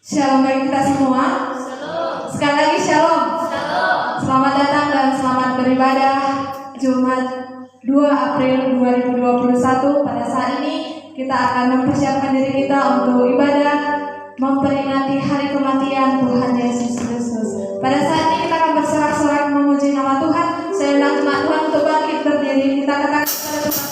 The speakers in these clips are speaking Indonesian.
Shalom bagi kita semua. Sekali lagi shalom. Selamat datang dan selamat beribadah Jumat 2 April 2021. Pada saat ini kita akan mempersiapkan diri kita untuk ibadah memperingati hari kematian Tuhan Yesus Kristus. Pada saat ini kita akan bersorak-sorak memuji nama Tuhan. Saya undang jemaat Tuhan untuk bangkit berdiri. Kita katakan kepada Tuhan.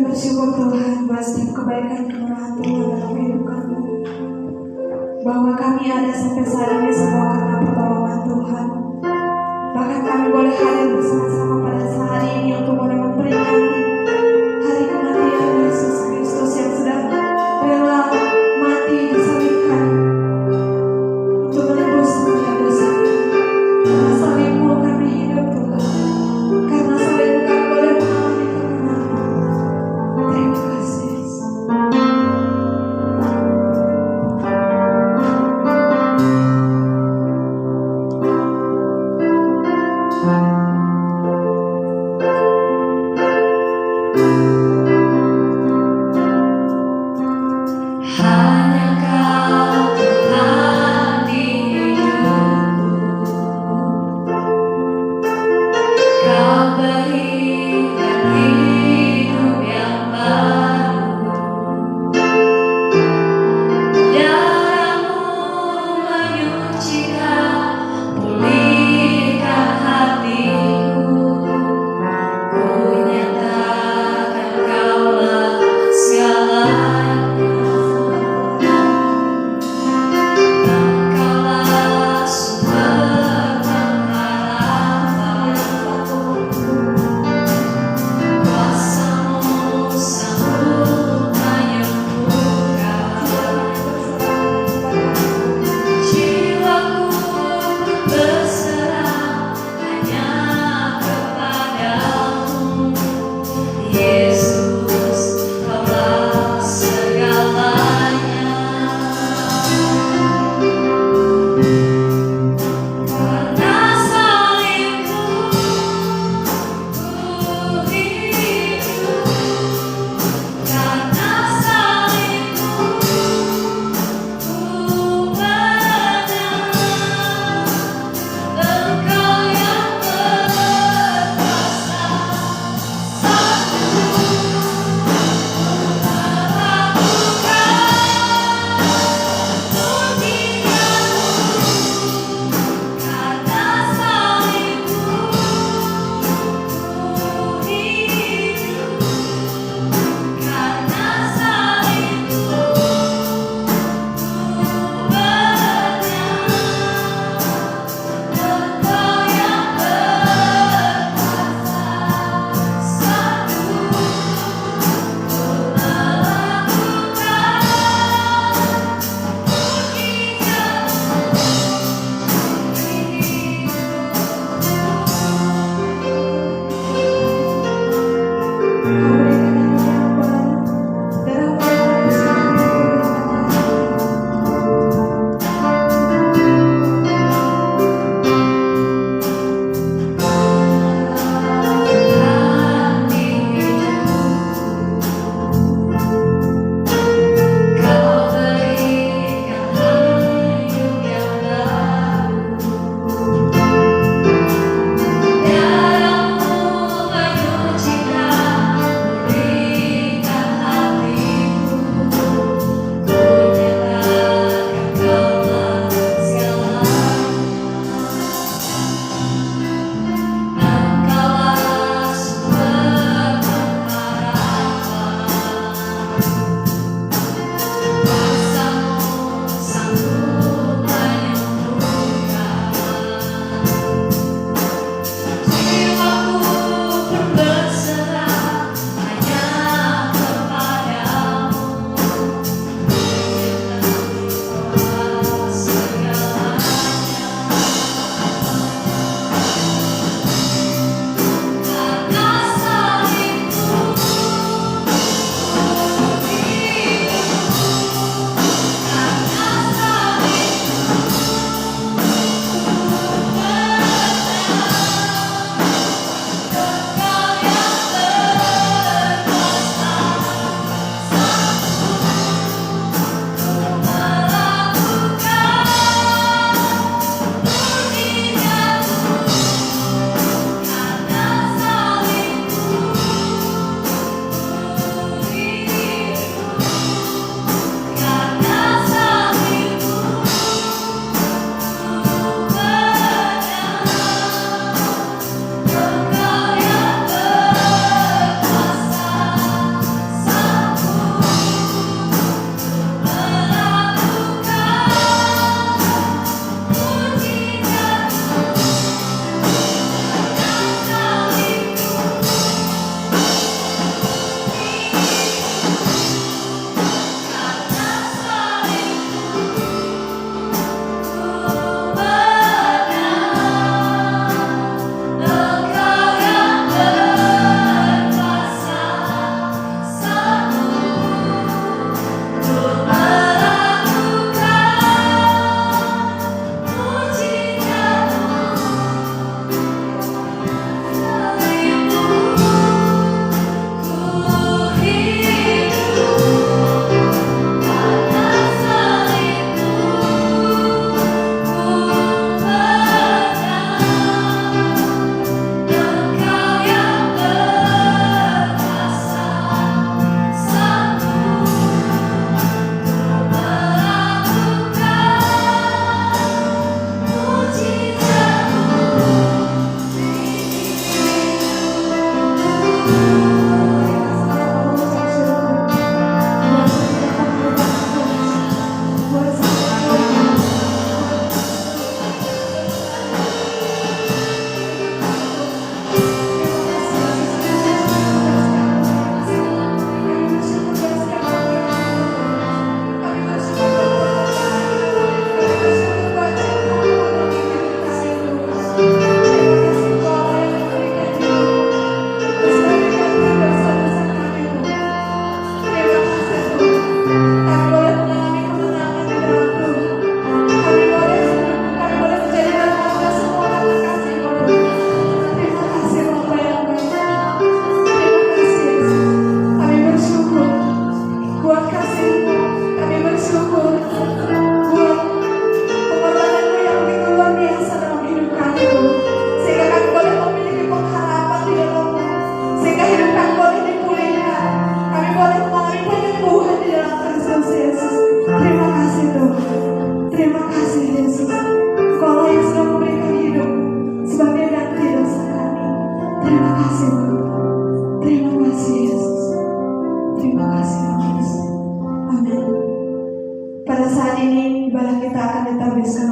Bersyukur Tuhan buat setiap kebaikan kemurahan Tuhan dalam hidup kami, bahwa kami ada sampai saat ini semua karena pertolongan Tuhan. Bahkan kami boleh hadir bersama-sama pada saat ini untuk boleh memperingati hari kematian Yesus Kristus yang sudah rela mati disalibkan untuk menebus setiap dosa. Karena salibmu kami hidup Tuhan, karena salibmu kami boleh mengalami kemenangan. Terima kasih.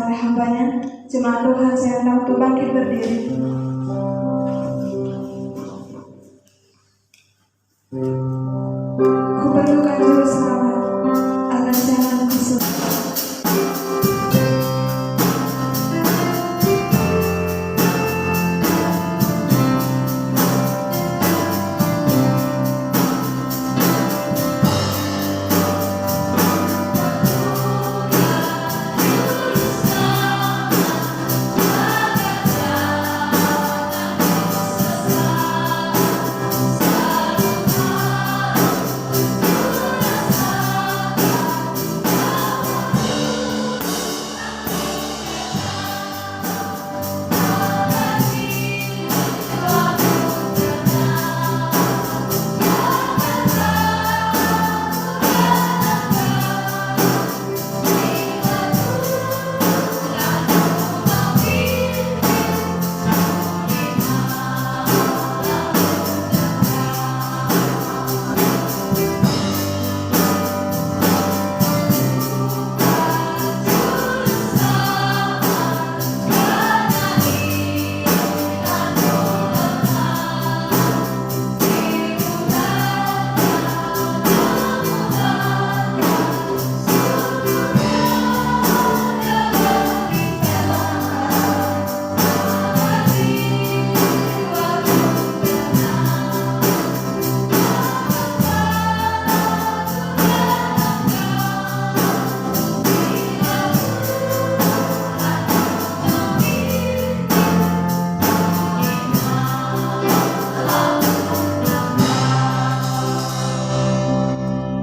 oleh hambanya. Jemaat Tuhan, saya undang untuk bangkit berdiri. Kuperlukan juru selamat agar jalan ke surga.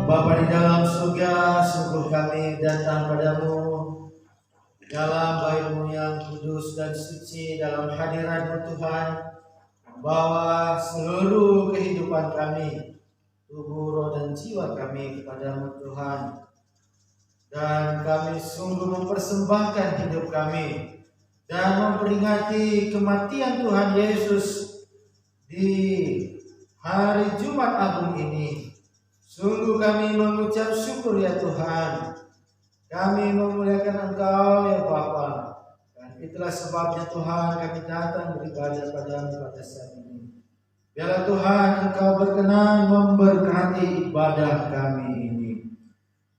Bapa di dalam surga, sungguh kami datang padamu dalam baik-Mu yang kudus dan suci, dalam hadirat-Mu Tuhan, bawa seluruh kehidupan kami, tubuh, roh, dan jiwa kami kepadamu Tuhan. Dan kami sungguh mempersembahkan hidup kami dan memperingati kematian Tuhan Yesus di hari Jumat Agung ini. Sungguh kami mengucap syukur ya Tuhan. Kami memuliakan Engkau ya Bapa. Dan itulah sebabnya Tuhan kami datang beribadah padamu pada saat ini. Biarlah Tuhan Engkau berkenan memberkati ibadah kami ini.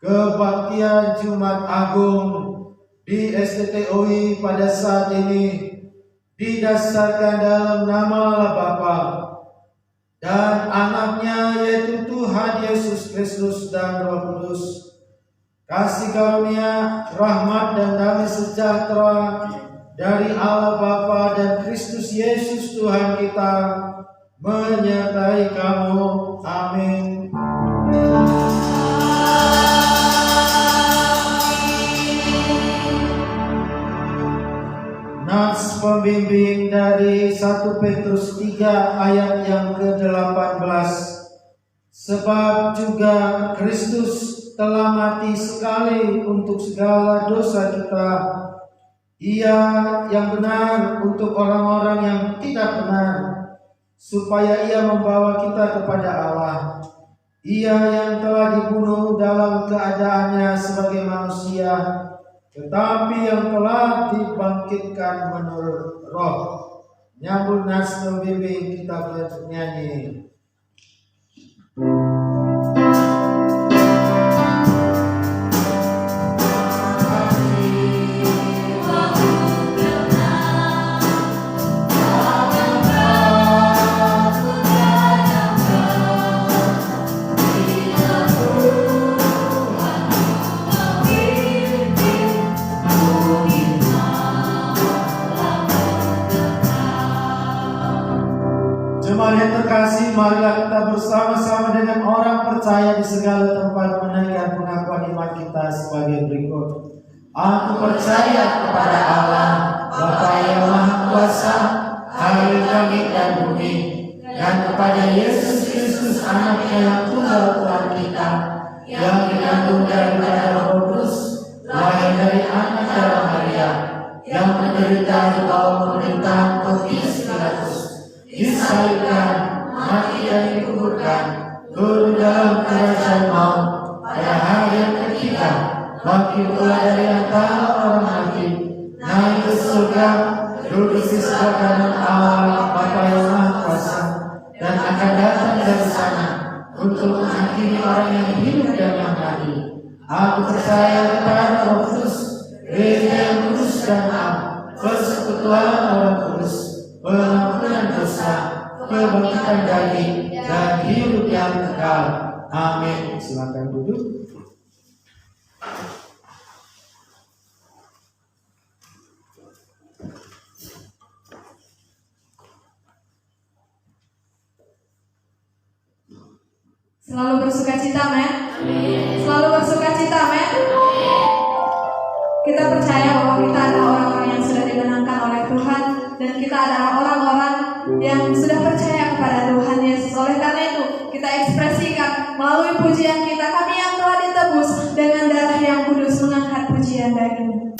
Kebaktian Jumat Agung di STTOI pada saat ini didasarkan dalam nama Allah Bapa dan anaknya yaitu Tuhan Yesus Kristus dan Roh Kudus. Kasih karunia, rahmat dan damai sejahtera dari Allah Bapa dan Kristus Yesus Tuhan kita menyertai kamu. Amin. Nats pembimbing dari 1 Petrus 3 ayat yang ke-18. Sebab juga Kristus telah mati sekali untuk segala dosa kita. Ia yang benar untuk orang-orang yang tidak benar, supaya ia membawa kita kepada Allah. Ia yang telah dibunuh dalam keadaannya sebagai manusia, tetapi yang telah dibangkitkan menurut Roh. Nyambung nas pembimbing kita bernyanyi. Jemaat yang terkasih, marilah kita bersama-sama dengan orang percaya di segala tempat menaikkan pengakuan iman kita sebagai berikut. Aku percaya kepada Allah, Bapa yang Maha Kuasa, Hari langit dan bumi, dan kepada Yesus Kristus Anaknya yang tunggal Tuhan kita, yang dikandung daripada Roh Kudus, lahir dari anak darah Maria, yang menderita di bawah pemerintahan Pontius Pilatus, disalibkan, mati dan dikuburkan, turun dalam kerajaan maut, pada hari yang ketiga bangkit pula dari antara orang mati, naik ke surga, duduk di sebelah kanan Allah Bapa yang Maha Kuasa, dan akan datang dari sana untuk menghakimi orang yang hidup dan yang mati. Aku percaya kepada Roh Kudus, Gereja yang kudus dan am, persekutuan Orang Kudus, pengampunan dosa, kebangkitan daging, dan hidup yang kekal. Amin. Silakan duduk. Selalu bersukacita, men. Selalu bersukacita, men. Kita percaya bahwa kita adalah orang-orang yang sudah dimenangkan oleh Tuhan, dan kita adalah orang-orang yang sudah percaya kepada Tuhan Yesus. Oleh karena itu, kita ekspresikan melalui pujian kita, kami yang telah ditebus dengan darah yang kudus, mengangkat pujian bagimu.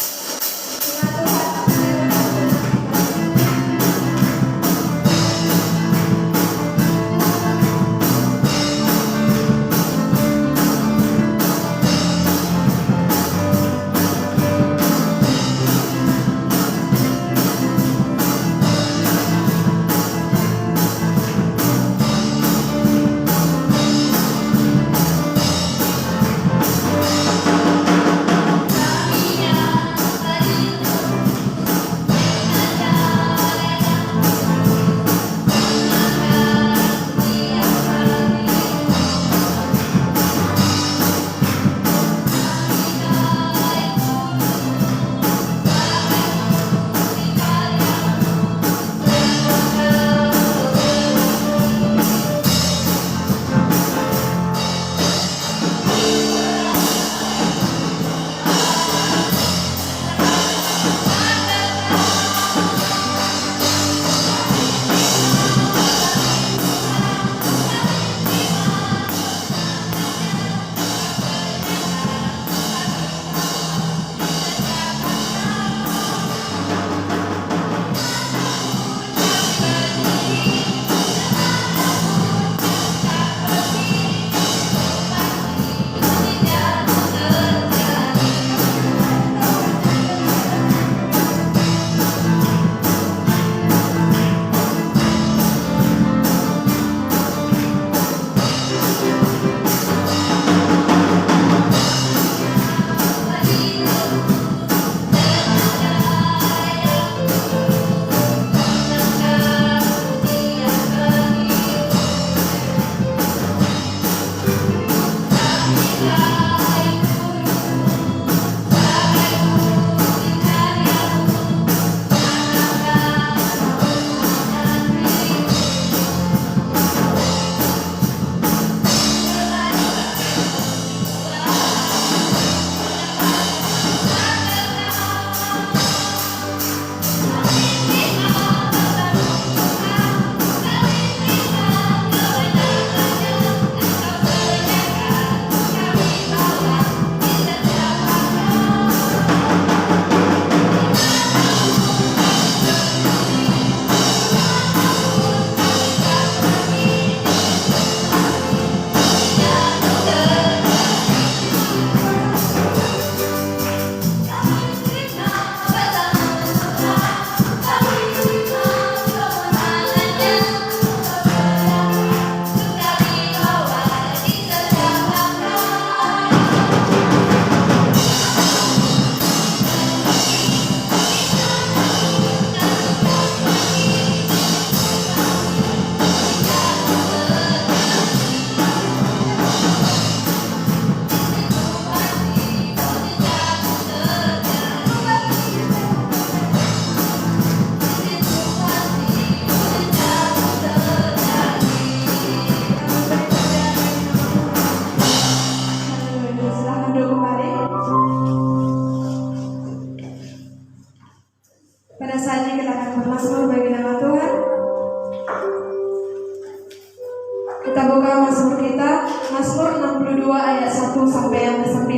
Kita buka Mazmur kita, Mazmur 62 ayat 1 sampai yang ke-9.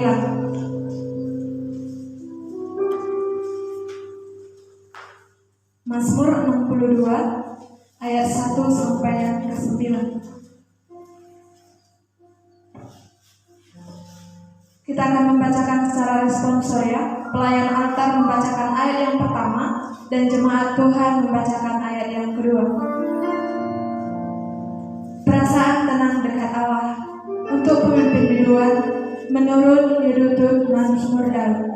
Mazmur 62 ayat 1 sampai yang ke-9. Kita akan membacakan secara responsor ya. Pelayan altar membacakan ayat yang pertama dan jemaat Tuhan membacakan ayat yang kedua. Perasaan tenang dekat Allah. Untuk pemimpin biduan menurut Yedutun Mazmur Daud.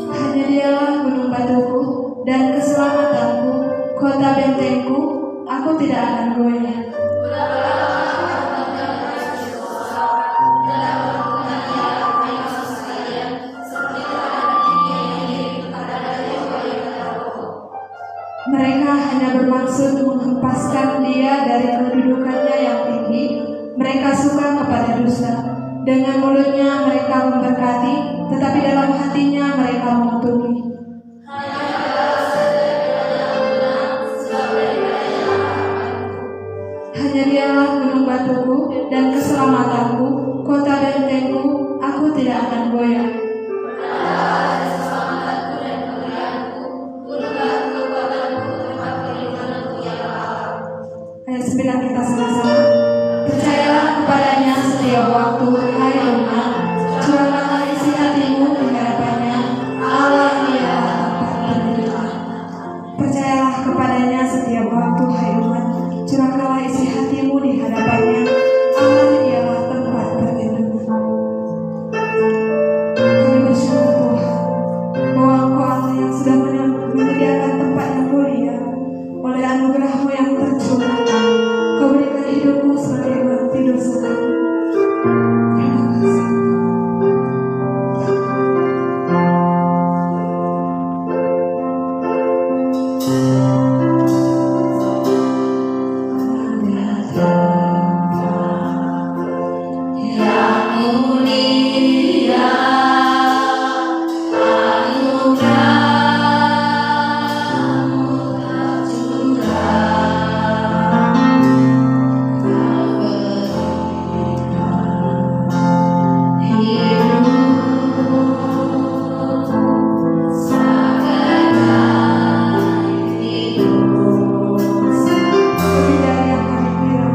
Hanya Dialah gunung batuku dan keselamatanku, kota bentengku, aku tidak akan goyah. Mereka hanya bermaksud menghempaskan dia dari kedudukannya yang tinggi. Mereka suka kepada dusta. Dengan mulutnya mereka memberkati, tetapi dalam hatinya mereka mengutuki. Hanya Dialah gunung batuku dan keselamatanku, kota bentengku, aku tidak akan goyah. Ayat 9 kita sama-sama. Percayalah kepadanya setiap waktu, hai umat, curahkanlah isi hatimu di hadapannya, Allah ialah tempat berlindung. Percayalah kepadanya setiap waktu, hai umat, curahkanlah isi hatimu di hadapannya, Allah ialah tempat berlindung. Kami bersyukur Tuhan bahwa Engkau Allah yang sudah menyediakan tempat yang mulia. Oleh anugerah-Mu yang tercurah, Kau berikan hidupmu sebagai ganti dosa kami. Terima kasih. Lebih dari yang kami kira,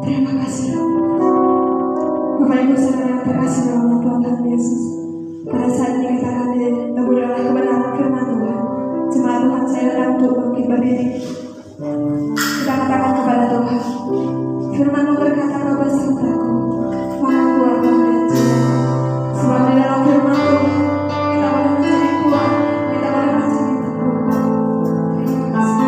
Terima kasih Bapak Ibu saudara yang terkasih dalam Tuhan Yesus. Pada saat ini kita akan dilakukan kebenaran firman Tuhan. Jemaat Tuhan, saya undang untuk bangkit berdiri. Kita katakan kepada Tuhan, firman-Mu berkata, Kau besertaku, maka kuat dan jiwa. Sebab di dalam firman Tuhan kita boleh menjadi kuat, kita boleh menjadi teguh. Terima kasih.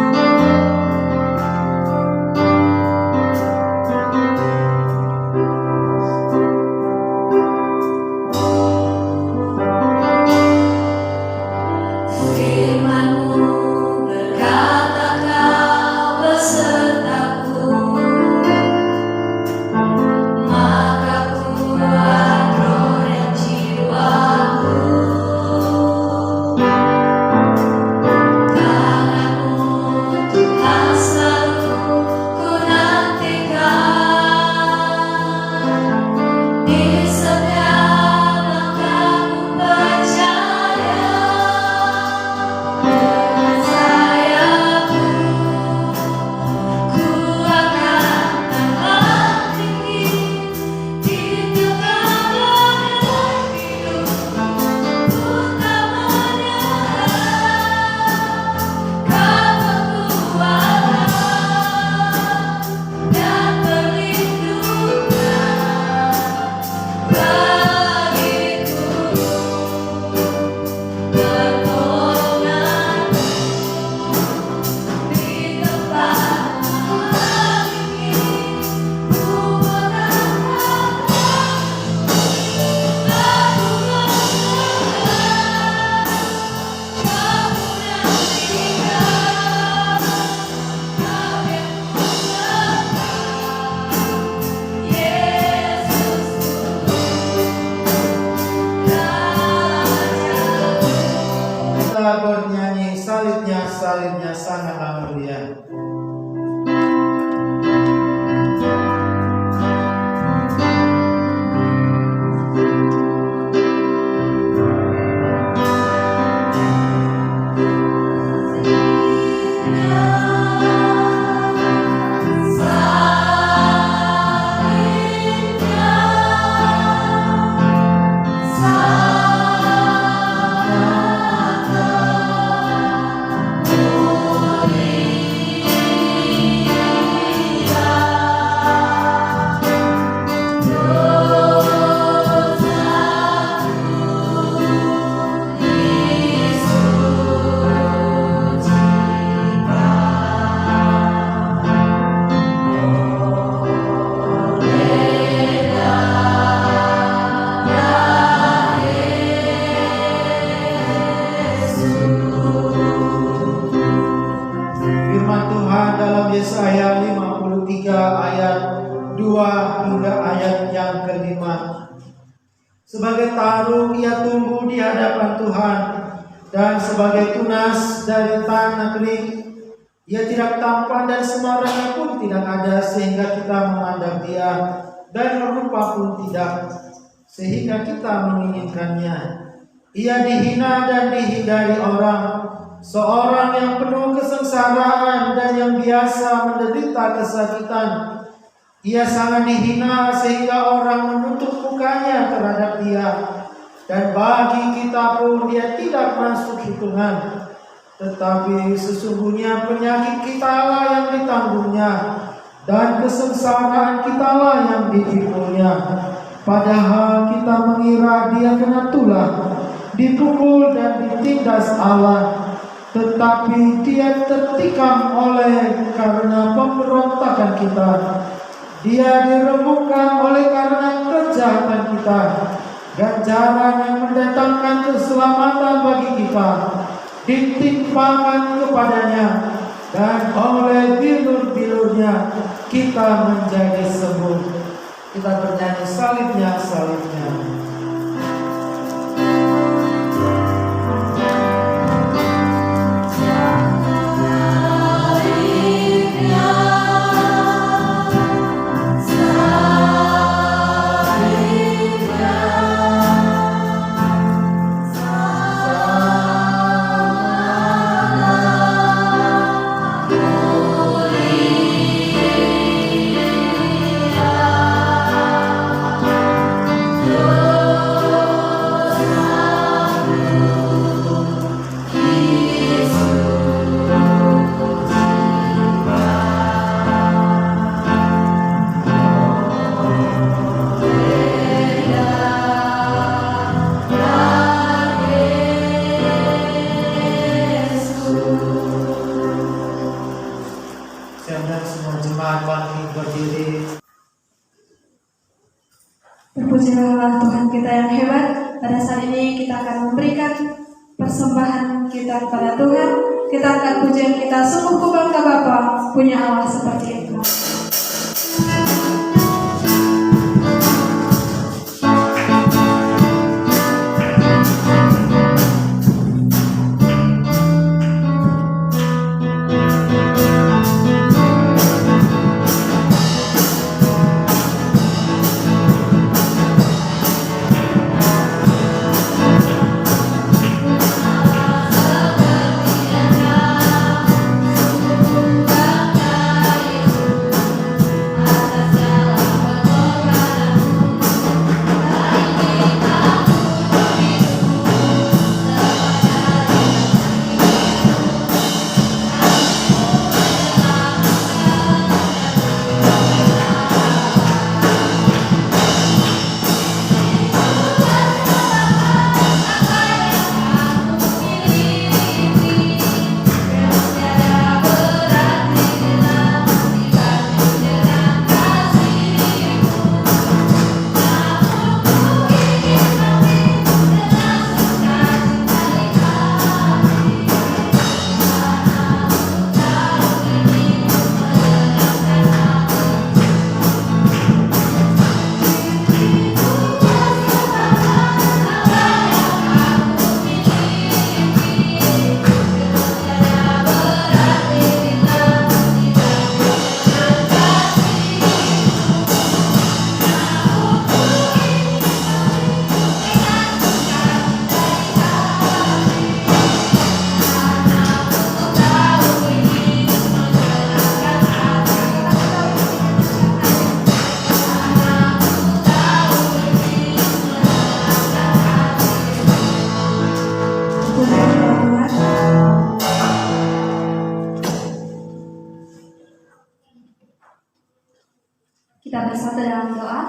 Bernyanyi salibnya sangatlah mulia. Yesaya 53 ayat 2 hingga ayat yang ke-5. Sebagai tarung ia tumbuh di hadapan Tuhan, dan sebagai tunas dari tanah kering. Ia tidak tampan dan semarangnya pun tidak ada, sehingga kita memandang dia, dan rupa pun tidak, sehingga kita menginginkannya. Ia dihina dan dihindari orang, seorang yang penuh kesengsaraan dan yang biasa menderita kesakitan. Ia sangat dihina sehingga orang menutup mukanya terhadap dia, dan bagi kita pun dia tidak masuk hitungan. Tetapi sesungguhnya penyakit kitalah yang ditanggungnya, dan kesengsaraan kitalah yang dipikulnya. Padahal kita mengira dia kena tulah, dipukul dan ditindas Allah, tetapi dia tertikam oleh karena pemberontakan kita. Dia diremukkan oleh karena kejahatan kita. Ganjaran yang mendatangkan keselamatan bagi kita ditimpakan kepadanya, dan oleh bilur-bilurnya kita menjadi sembuh. Kita bernyanyi salibnya, salibnya. Kemudian semua jemaat bangkit berdiri. Terpujilah Allah Tuhan kita yang hebat. Pada saat ini kita akan memberikan persembahan kita kepada Tuhan. Kita akan pujian kita, sungguh ku bangga Bapa punya Allah seperti Engkau. Kita bersatu dalam doa.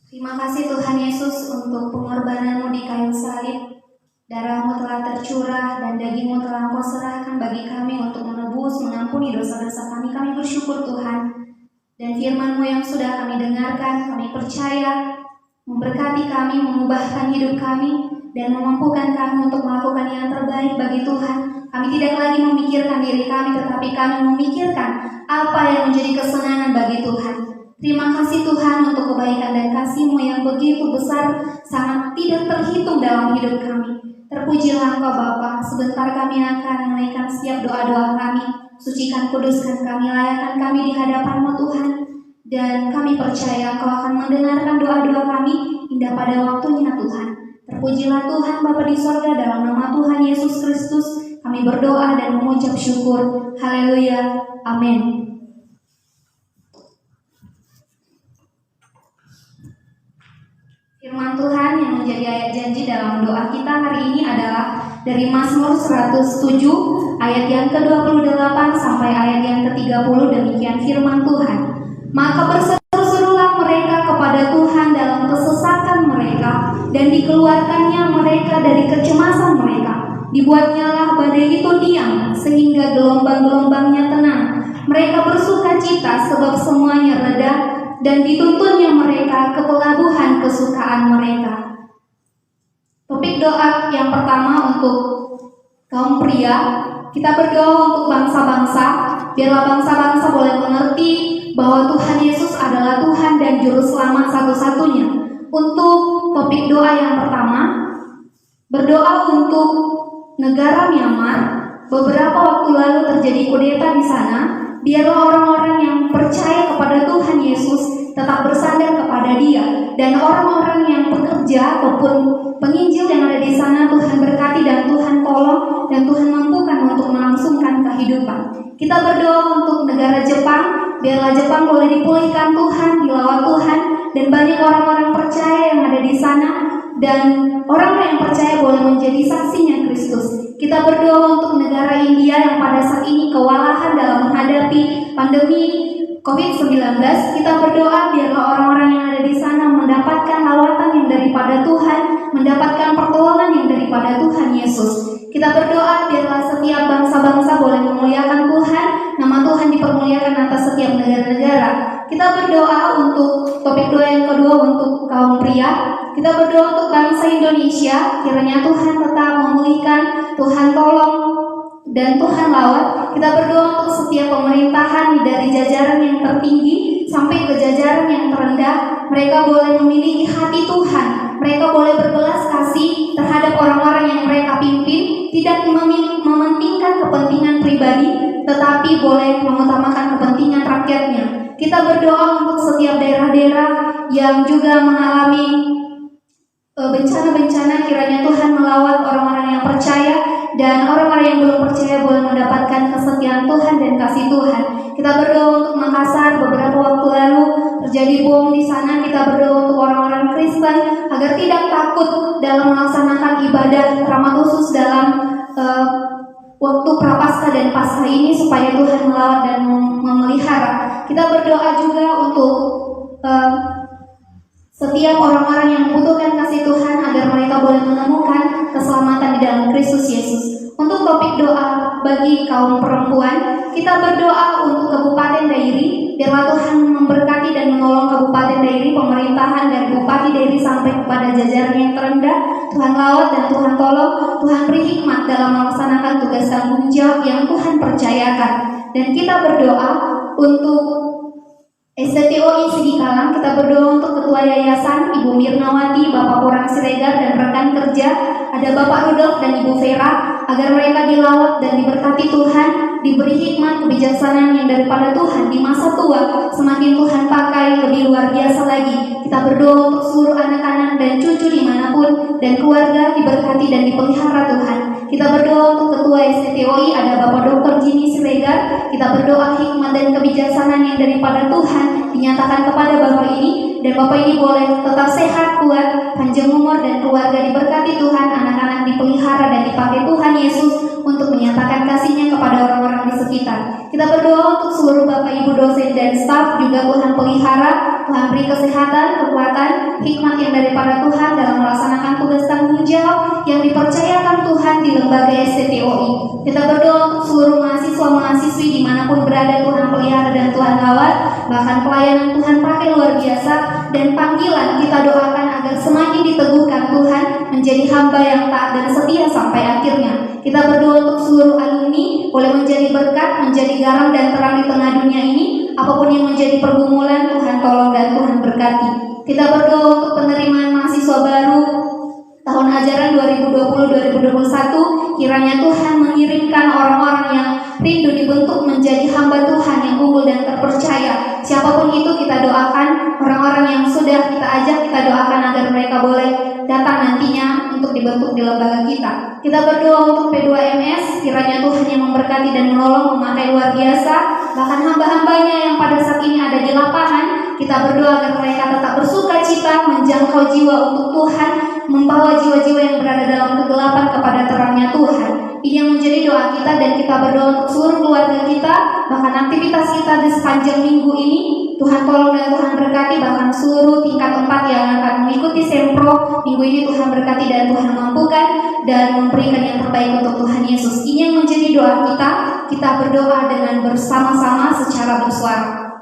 Terima kasih Tuhan Yesus untuk pengorbanan-Mu di kayu salib. Darah-Mu telah tercurah dan daging-Mu telah Engkau serahkan bagi kami untuk menebus, mengampuni dosa-dosa kami. Kami bersyukur Tuhan. Dan firman-Mu yang sudah kami dengarkan, kami percaya memberkati kami, mengubahkan hidup kami, dan memampukan kami untuk melakukan yang terbaik bagi Tuhan. Kami tidak lagi memikirkan diri kami, tetapi kami memikirkan apa yang menjadi kesenangan bagi Tuhan. Terima kasih Tuhan untuk kebaikan dan kasih-Mu yang begitu besar, sangat tidak terhitung dalam hidup kami. Terpujilah Engkau Bapa. Sebentar kami akan menaikkan setiap doa-doa kami. Sucikan, kuduskan kami, layakan kami di hadapan-Mu Tuhan. Dan kami percaya Engkau akan mendengarkan doa-doa kami hingga pada waktunya Tuhan. Terpujilah Tuhan Bapa di sorga, dalam nama Tuhan Yesus Kristus kami berdoa dan mengucap syukur. Haleluya. Amin. Firman Tuhan yang menjadi ayat janji dalam doa kita hari ini adalah dari Mazmur 107 ayat yang ke-28 sampai ayat yang ke-30. Demikian firman Tuhan. Maka berseru-serulah mereka kepada Tuhan dalam kesesatan mereka, dan dikeluarkannya mereka dari kecemasan mereka. Dibuatnyalah badai itu diam, sehingga gelombang-gelombangnya tenang. Mereka bersuka cita sebab semuanya reda, dan dituntunnya mereka ke pelabuhan kesukaan mereka. Topik doa yang pertama untuk kaum pria. Kita berdoa untuk bangsa-bangsa. Biarlah bangsa-bangsa boleh mengerti bahwa Tuhan Yesus adalah Tuhan dan Juru Selamat satu-satunya. Untuk topik doa yang pertama, berdoa untuk negara Myanmar. Beberapa waktu lalu terjadi kudeta di sana. Biarlah orang-orang yang percaya kepada Tuhan Yesus tetap bersandar kepada Dia, dan orang-orang yang bekerja ataupun penginjil yang ada di sana Tuhan berkati dan Tuhan tolong dan Tuhan mampukan untuk melangsungkan kehidupan. Kita berdoa untuk negara Jepang. Biarlah Jepang boleh dipulihkan Tuhan, dilawat Tuhan, dan banyak orang-orang percaya yang ada di sana, dan orang yang percaya boleh menjadi saksinya Kristus. Kita berdoa untuk negara India yang pada saat ini kewalahan dalam menghadapi pandemi COVID-19. Kita berdoa biarlah orang-orang yang ada di sana mendapatkan lawatan yang daripada Tuhan, mendapatkan pertolongan yang daripada Tuhan Yesus. Kita berdoa biarlah setiap bangsa-bangsa boleh memuliakan Tuhan Kita berdoa untuk topik doa yang kedua untuk kaum pria. Kita berdoa untuk bangsa Indonesia, kiranya Tuhan tetap memulihkan, Tuhan tolong dan Tuhan lawat. Kita berdoa untuk setiap pemerintahan dari jajaran yang tertinggi sampai ke jajaran yang terendah. Mereka boleh memiliki hati Tuhan. Mereka boleh berbelas kasih terhadap orang-orang yang mereka pimpin, tidak mementingkan kepentingan pribadi, tetapi boleh mengutamakan kepentingan rakyatnya. Kita berdoa untuk setiap daerah-daerah yang juga mengalami bencana-bencana, kiranya Tuhan melawat orang-orang yang percaya, dan orang-orang yang belum percaya boleh mendapatkan kesetiaan Tuhan dan kasih Tuhan. Kita berdoa untuk Makassar, beberapa waktu lalu terjadi bom di sana. Kita berdoa untuk orang-orang Kristen agar tidak takut dalam melaksanakan ibadah ramah khusus dalam waktu Prapaskah dan Paskah ini, supaya Tuhan melawat dan memelihara. Kita berdoa juga untuk setiap orang-orang yang membutuhkan kasih Tuhan agar mereka boleh menemukan keselamatan di dalam Kristus Yesus. Untuk topik doa bagi kaum perempuan, kita berdoa untuk Kabupaten Dairi, biarlah Tuhan memberkati dan menolong Kabupaten Dairi, pemerintahan dari Bupati Dairi sampai kepada jajaran yang terendah. Tuhan lawat dan Tuhan tolong, Tuhan beri hikmat dalam melaksanakan tugas tanggung jawab yang Tuhan percayakan. Dan kita berdoa untuk STTOI Sidikalang. Kita berdoa untuk Ketua Yayasan Ibu Mirnawati, Bapak Porang Siregar dan rekan kerja, ada Bapak Rudolf dan Ibu Vera, agar mereka dilawat dan diberkati Tuhan, diberi hikmat kebijaksanaan yang daripada Tuhan di masa tua, semakin Tuhan pakai lebih luar biasa lagi. Kita berdoa untuk seluruh anak-anak dan cucu dimanapun, dan keluarga diberkati dan dipelihara Tuhan. Kita berdoa untuk Ketua STTOI, ada Bapak Dr. Jimmy Siregar. Kita berdoa hikmat dan kebijaksanaan yang daripada Tuhan dinyatakan kepada Bapak ini, dan Bapak ini boleh tetap sehat, kuat, panjang umur, dan keluarga diberkati Tuhan, anak-anak dipelihara dan dipakai Tuhan Yesus untuk menyatakan kasih-Nya kepada orang-orang di sekitar. Kita berdoa untuk seluruh Bapak Ibu dosen dan staf, juga Tuhan pelihara, Tuhan beri kesehatan, kekuatan, hikmat yang daripada Tuhan dalam melaksanakan tugas tanggung jawab yang dipercayakan Tuhan di lembaga STTOI. Kita berdoa untuk seluruh mahasiswa-mahasiswi dimanapun berada, Tuhan pelihara dan Tuhan rawat, bahkan pelayanan Tuhan pakai luar biasa, dan panggilan kita doakan agar semakin diteguhkan Tuhan menjadi hamba yang taat dan setia sampai akhirnya. Kita berdoa untuk seluruh alumni boleh menjadi berkat, menjadi garam dan terang di tengah dunia ini. Apapun yang menjadi pergumulan, Tuhan tolong dan Tuhan berkati. Kita berdoa untuk penerimaan mahasiswa baru tahun ajaran 2020-2021, kiranya Tuhan mengirimkan orang-orang yang rindu dibentuk menjadi hamba Tuhan yang unggul dan terpercaya. Siapapun itu kita doakan, orang-orang yang sudah kita ajak kita doakan agar mereka boleh datang nantinya untuk dibentuk di lembaga kita. Kita berdoa untuk P2MS, kiranya Tuhan yang memberkati dan menolong, memakai luar biasa, bahkan hamba-hambanya yang pada saat ini ada di lapangan. Kita berdoa agar mereka tetap bersuka cita menjangkau jiwa untuk Tuhan, membawa jiwa-jiwa yang berada dalam kegelapan kepada terangnya Tuhan. Ini yang menjadi doa kita, dan kita berdoa untuk seluruh keluarga kita, bahkan aktivitas kita di sepanjang minggu ini. Tuhan tolong dan Tuhan berkati, bahkan seluruh tingkat 4 yang akan mengikuti Sempro minggu ini. Tuhan berkati dan Tuhan mampukan dan memberikan yang terbaik untuk Tuhan Yesus. Ini yang menjadi doa kita. Kita berdoa dengan bersama-sama secara bersuara.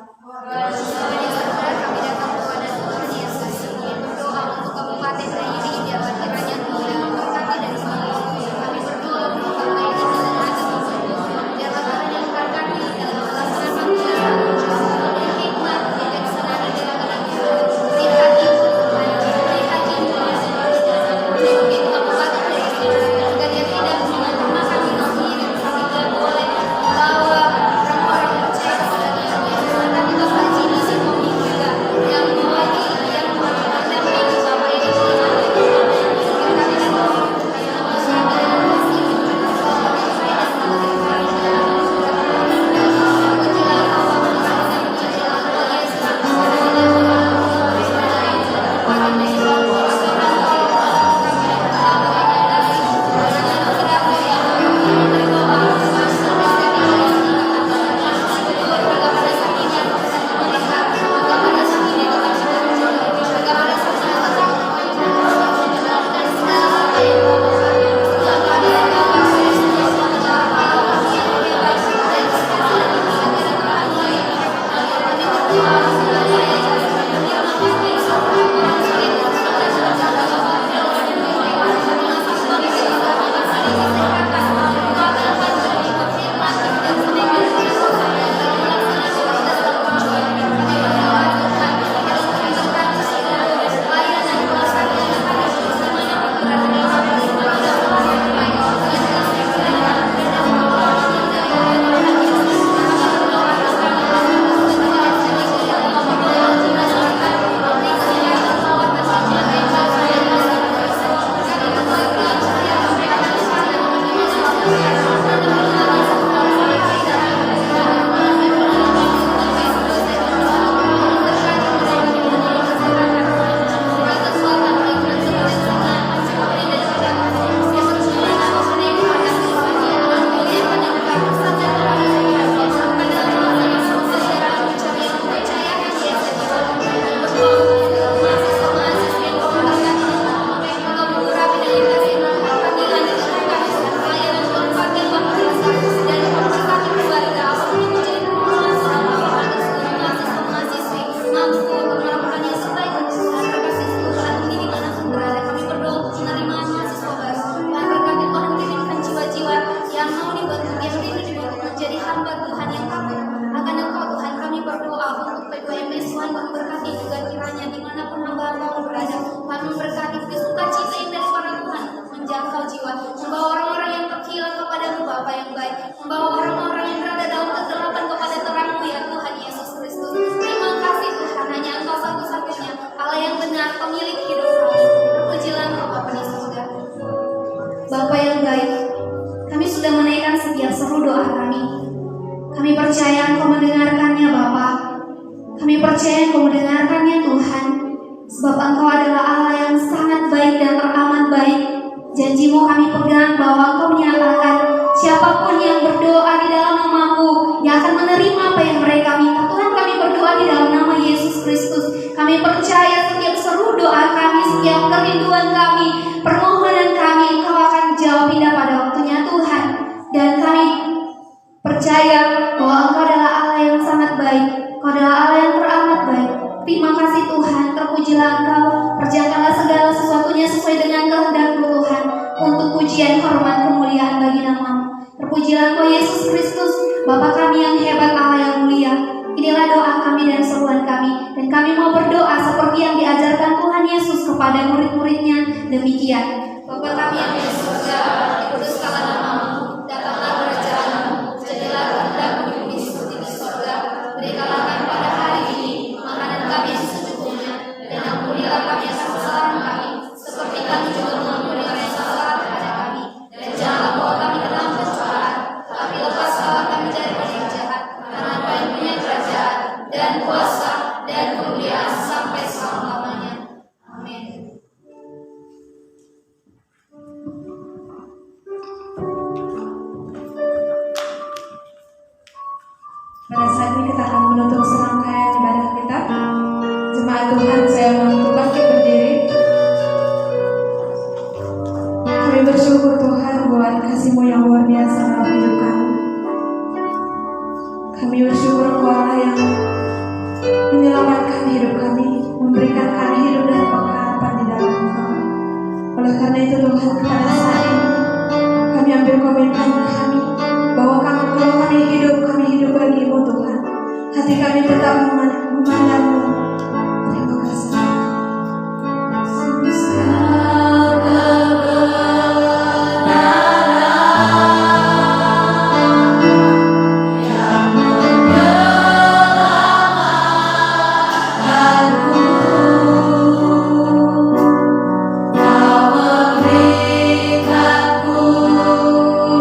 percaya Engkau mendengarkannya Bapa. Kami percaya Engkau mendengarkannya Tuhan. Sebab Engkau adalah Allah yang sangat baik dan teramat baik. Janji-Mu kami pegang bahwa Engkau menyatakan siapapun yang berdoa di dalam nama-Mu yang akan menerima apa yang mereka minta. Tuhan, kami berdoa di dalam nama Yesus Kristus. Kami percaya setiap seru doa kami, setiap kerinduan kami, permohonan kami, Engkau akan jawab indah pada waktunya Tuhan. Dan kami percaya bahwa Engkau adalah Allah yang sangat baik. Engkau adalah Allah yang teramat baik. Terima kasih Tuhan, terpujilah Engkau. Kerjakanlah segala sesuatunya sesuai dengan kehendak-Mu Tuhan, untuk pujian, hormat, kemuliaan bagi nama-Mu. Terpujilah Engkau Yesus Kristus, Bapa kami yang hebat, Allah yang mulia. Inilah doa kami dan seruan kami, dan kami mau berdoa seperti yang diajarkan Tuhan Yesus kepada murid-muridnya. Demikian: Bapa kami yang di surga, dikuduskanlah nama-Mu, datanglah kerajaan-Mu, jadilah kehendak-Mu di bumi seperti di surga. Berikanlah kami pada hari ini makanan kami yang secukupnya, dan ampunilah kami atas kesalahan kami, seperti kami juga mengampuni orang yang salah kepada kami. Dan janganlah bawa kami ke dalam pencobaan, tapi lepaskanlah kami daripada yang jahat. Karena Engkau yang punya kerajaan dan kuasa dan kemuliaan sampai selama-lamanya. Amin. Pada saat ini kita akan menutup serangkaian ibadah kita. Jemaat Tuhan, saya mau bangkit berdiri. Kami bersyukur Tuhan buat kasih-Mu yang luar biasa dalam hidup kami. Kami bersyukur Engkau Allah yang menyelamatkan hidup kami, memberikan kami hidup dan pengharapan di dalam Engkau. Oleh karena itu Tuhan, pada saat ini kami ambil komitmen kami bahwa kalau kami hidup bagi-Mu Tuhan. Hati kami tetap memandang-Mu. Terima kasih. Kau memberikanku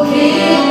hidup.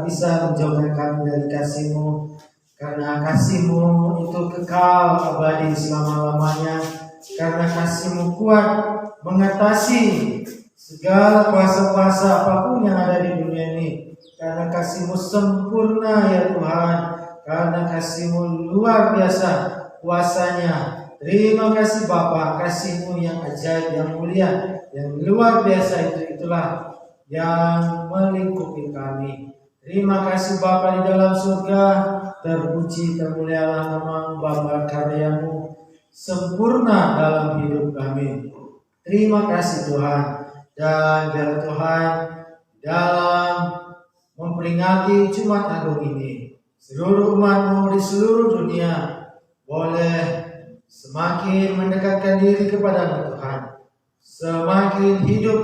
bisa menjauhkan kami dari kasih-Mu, karena kasih-Mu itu kekal abadi selama-lamanya, karena kasih-Mu kuat mengatasi segala kuasa-kuasa apapun yang ada di dunia ini, karena kasih-Mu sempurna ya Tuhan, karena kasih-Mu luar biasa kuasanya. Terima kasih Bapa, kasih-Mu yang ajaib, yang mulia, yang luar biasa itulah yang melingkupi kami. Terima kasih Bapa di dalam surga, terpuji termulialah nama Bapa, karya-Mu sempurna dalam hidup kami. Terima kasih Tuhan, dan biar Tuhan dalam memperingati Jumat Agung ini, seluruh umat-Mu di seluruh dunia boleh semakin mendekatkan diri kepada Tuhan, semakin hidup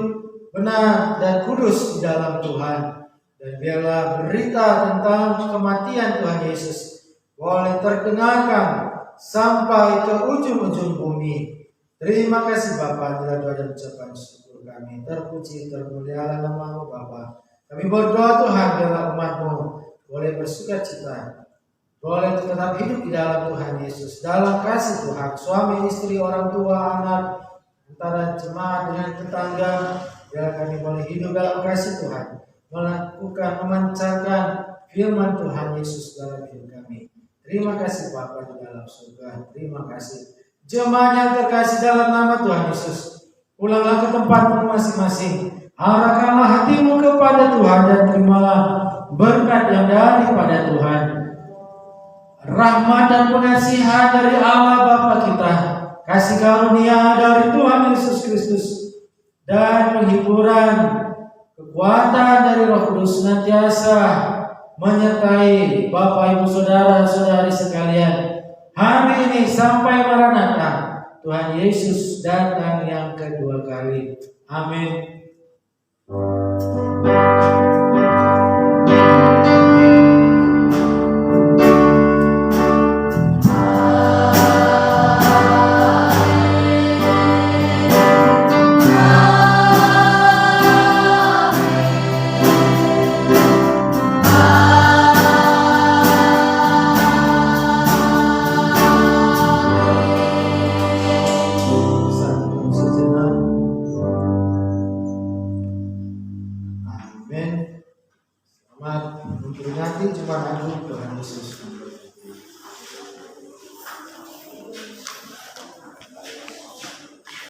benar dan kudus di dalam Tuhan. Dan biarlah berita tentang kematian Tuhan Yesus boleh terdengarkan sampai ke ujung-ujung bumi. Terima kasih Bapa, inilah doa dan ucapan syukur kami. Terpuji termulialah nama-Mu Bapa. Kami berdoa Tuhan, biarlah umat-Mu boleh bersuka cita, boleh tetap hidup di dalam Tuhan Yesus, dalam kasih Tuhan, suami, istri, orang tua, anak, antara jemaat dengan tetangga. Biar kami boleh hidup dalam kasih Tuhan, melakukan, memancarkan firman Tuhan Yesus dalam hidup kami. Terima kasih Bapa di dalam surga. Terima kasih jemaat yang terkasih dalam nama Tuhan Yesus. Pulanglah ke tempatmu masing-masing. Arahkanlah hatimu kepada Tuhan dan terimalah berkat yang daripada Tuhan. Rahmat dan pengasihan dari Allah Bapa kita, kasih karunia dari Tuhan Yesus Kristus, dan penghiburan kekuatan dari Roh Kudus senantiasa menyertai Bapak Ibu Saudara-saudari sekalian hari ini sampai Maranatha, Tuhan Yesus datang yang kedua kali. Amin. Selamat memperingati Jumat Agung Tuhan Yesus.